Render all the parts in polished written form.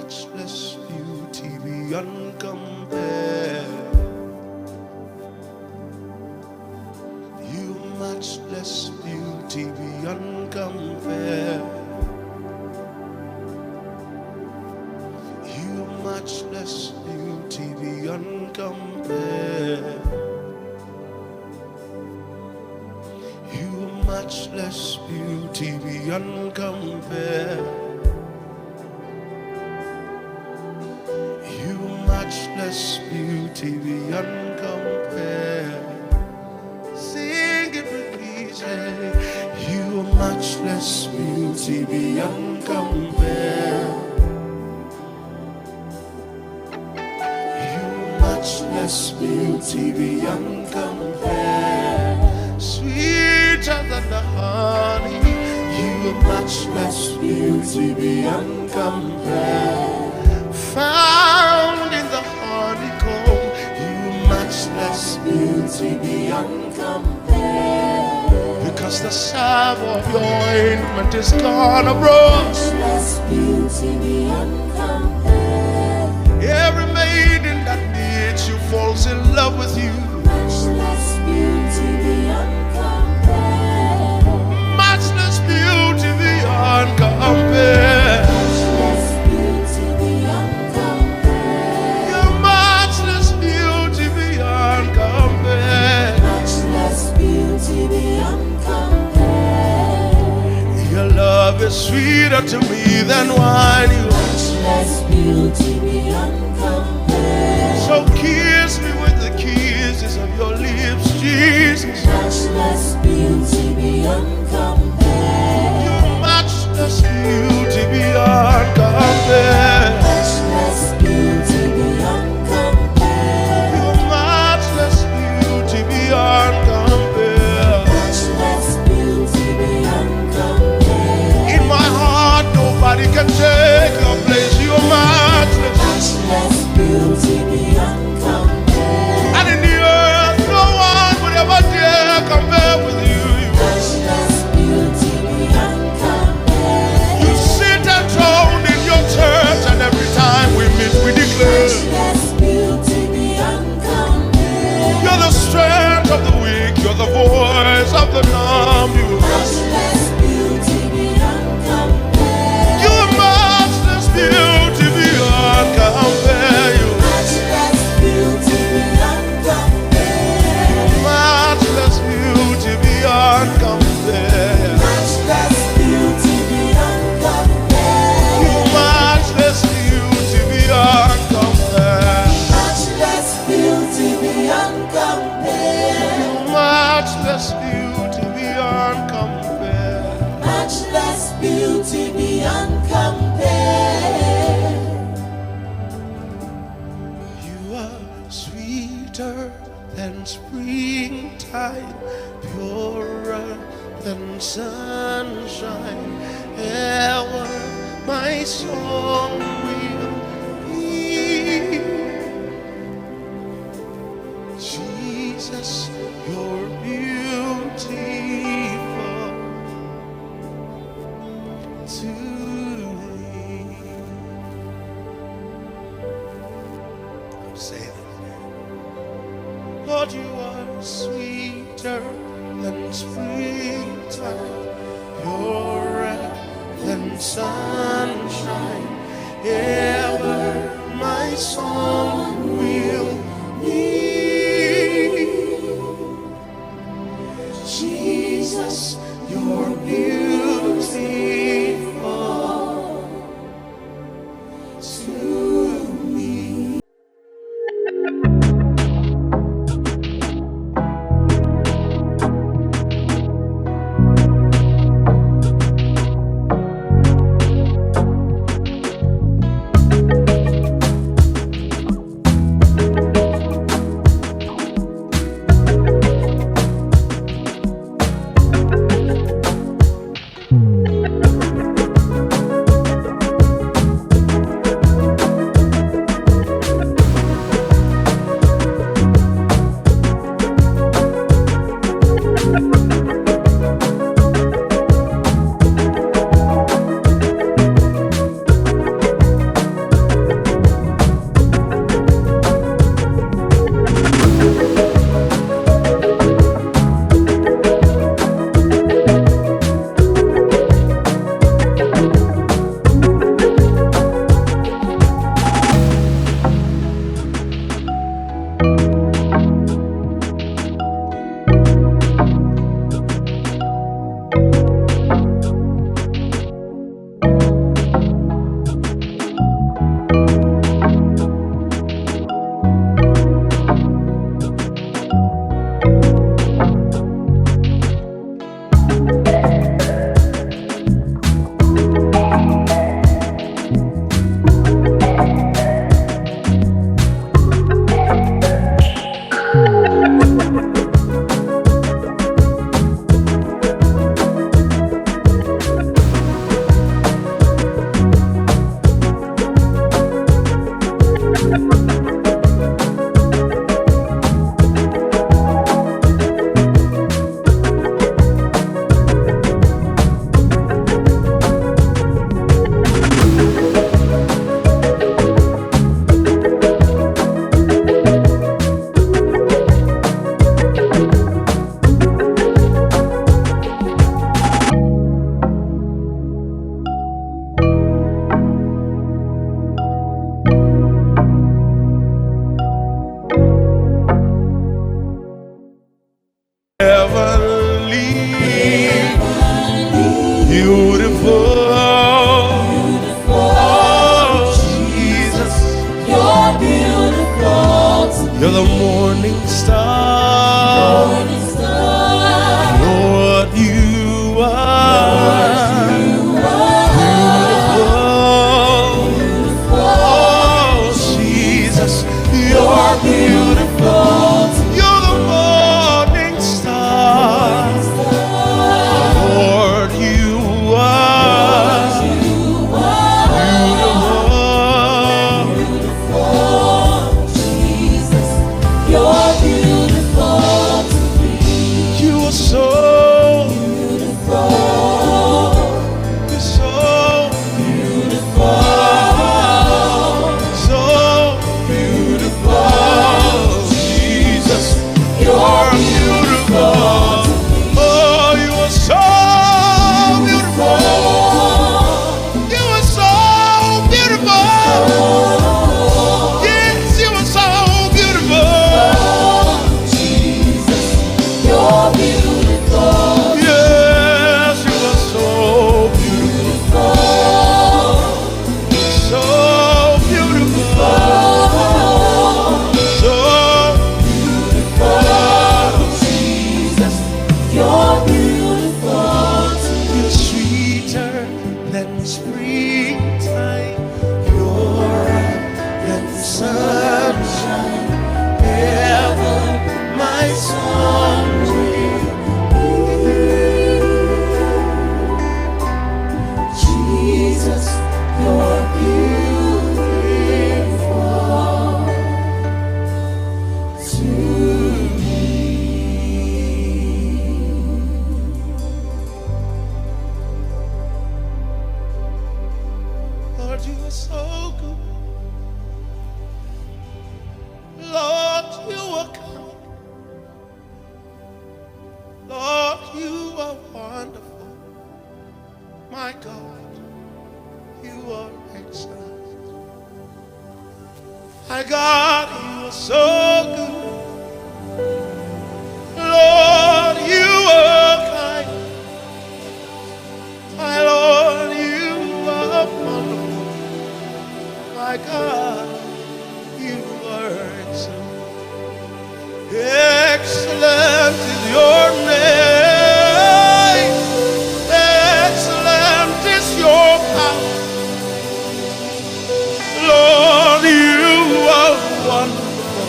matchless beauty beyond compare. You matchless beauty beyond compare. You matchless beauty beyond compare. You matchless beauty beyond compare. You matchless beauty beyond compare. Sing it with me, say, you matchless beauty beyond compare. You matchless beauty beyond compare. Sweeter than the honey, you matchless beauty beyond compare. Found in the honeycomb, you matchless beauty beyond compare. Because the salve of your ointment is gone abroad. Matchless beauty beyond compare. Every maiden that needs you falls in love with you. Matchless beauty beyond compare. Matchless beauty beyond compare. Matchless beauty beyond compare. Your matchless beauty beyond compare. Matchless beauty beyond compare. Your love is sweeter to me than wine. Matchless beauty beyond compare. So kiss me with the kisses of your lips, Jesus. Matchless beauty beyond compare. Your matchless beauty beyond compare. Matchless beauty beyond compare. Your matchless beauty beyond compare. Matchless beauty beyond compare. In my heart, nobody can take your place. You're matchless. Matchless beauty beyond compare. And in the earth, no one would ever dare compare with you. Matchless beauty beyond compare. You sit enthroned in your church, and every time we meet, we declare Matchless beauty beyond compare. you're the strength of the weak, you're the voice of the numb. Matchless beauty beyond compare. You're matchless beauty beyond compare. You Matchless beauty beyond compare. matchless beauty beyond compare. Matchless beauty beyond compare. You matchless beauty beyond compare. Matchless beauty beyond compare. Matchless beauty beyond compare. Matchless beauty beyond compare. You are sweeter than springtime, purer than sunshine. Ever my song will be. Jesus, you're beautiful to me. Say that. Lord, you are sweeter than springtime, purer than sunshine. Ever my song will be. Jesus, you're beautiful to me. Lord, you are so good. Lord, you are kind. Lord, you are wonderful. My God, you are excellent. My God, you are so good. Lord, you are kind. My Lord, you are wonderful. My God, you are excellent. Excellent is your name. Excellent is your power. Lord, you are wonderful.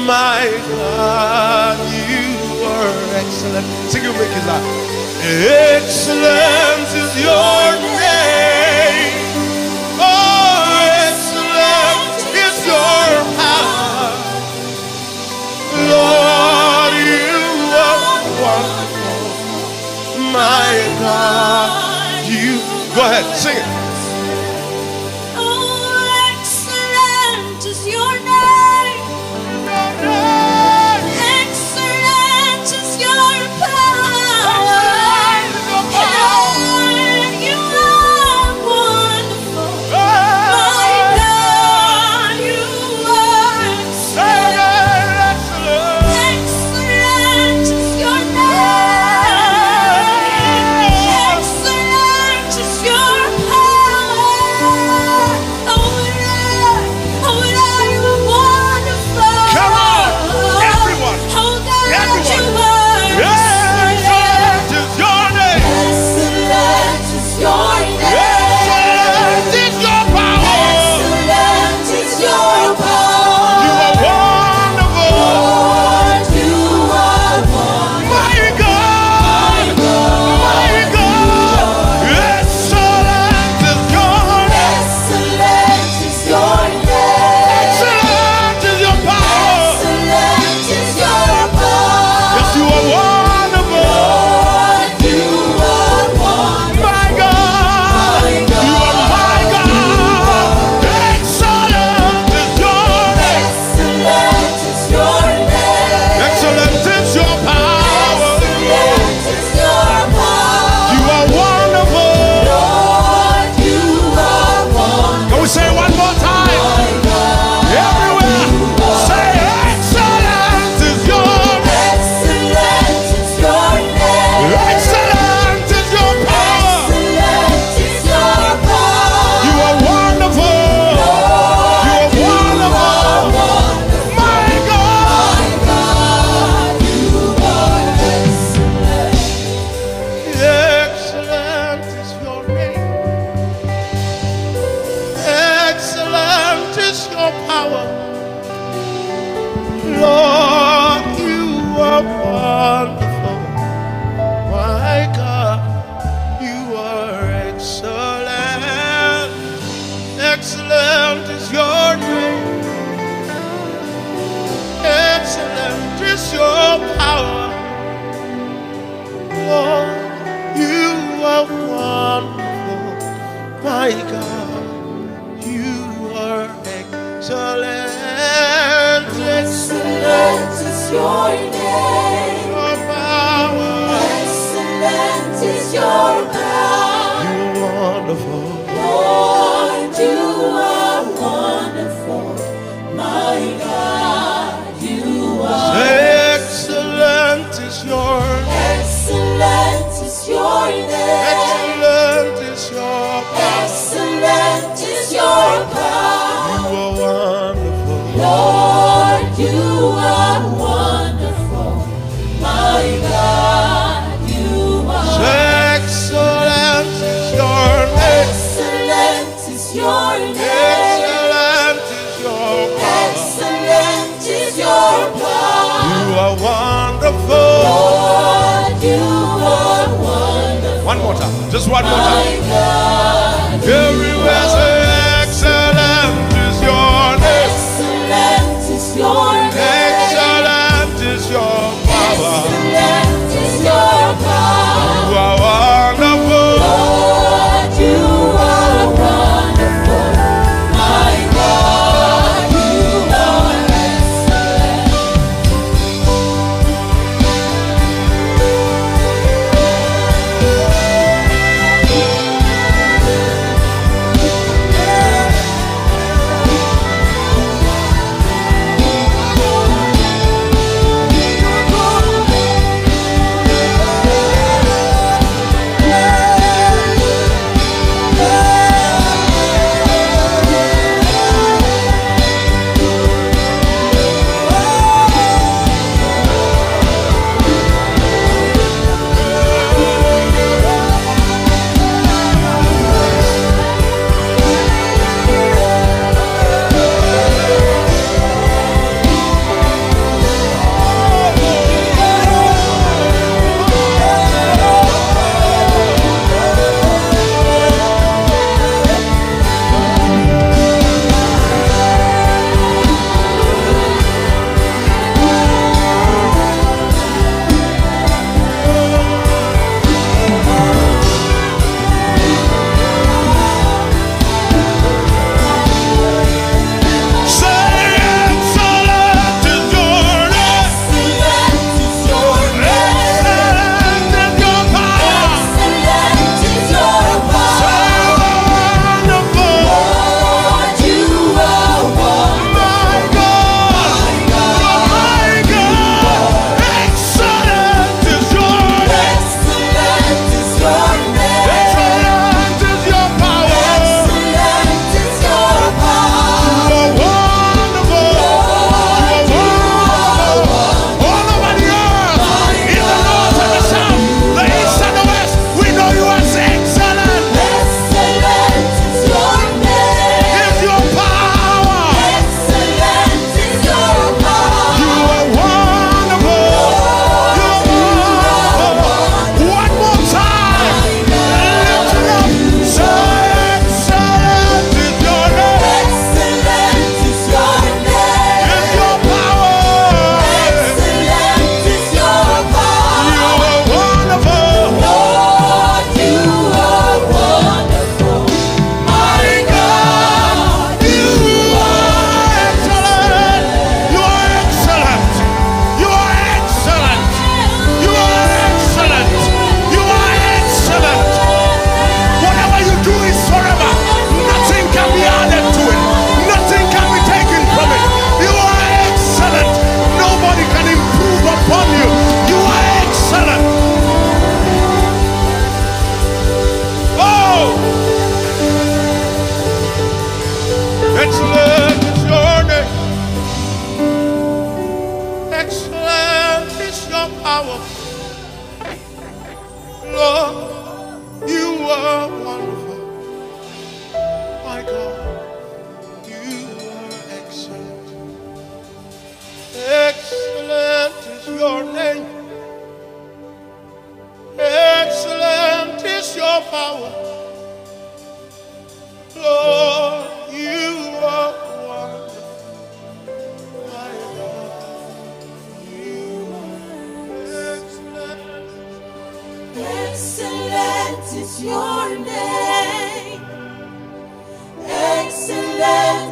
My God, you are excellent. Sing it, make it loud. Excellent is your name. Oh, excellent is your power. Lord, you are wonderful. My God, you. Go ahead, sing it. Oh, excellent is your name. Excellent is your power. Lord, you are wonderful. My God, you are excellent. Excellent is your name. Excellent is your power. Oh Lord, you are wonderful. Come on, everyone. Oh God, Everyone. you are Excellent is your name. excellent is your name. Excellent is your power. Excellent is your power. You are wonderful. Lord, you are wonderful. My God. My God. Excellent is your name. Excellent is your name. Excellent is your power. Excellent is your power. Yes, you are wonderful. Lord, you are wonderful. My God. You are my God. Excellent is your name. Excellent is your name. Excellent is your power. Excellent is your power. You are wonderful. Lord, you are wonderful. Can we say it one more time? Everywhere. Say excellent is your name. Excellent is your name. Excellent is your power. Excellent is your power. You are wonderful. You are wonderful. My God. God, you are excellent. Excellent is your name. Excellent is your power. Lord, you are wonderful. My God, you are excellent. Excellent is your name. Excellent is your power. Lord, you are wonderful. My God, you are excellent. Excellent Excellent is your name. your power. Excellent is your power. You are wonderful. Lord, you are wonderful. My God, you are Excellent is your excellent is your name. excellent is your power. Excellent is your power. You are wonderful. Lord, you are wonderful. My God, you are Excellent is your name. excellent is your name. Excellent is your power. Excellent is your power. You are wonderful. Lord, you are wonderful. One more time. Just one more My time. God, Everywhere say excellent is your name. excellent is your name. Excellent is your power. Excellent is your power. You are wonderful. Lord, you are wonderful.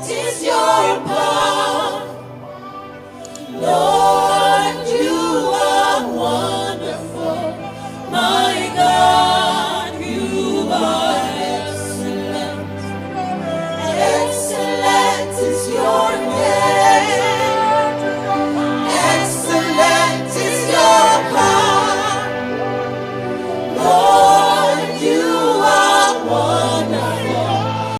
is your power.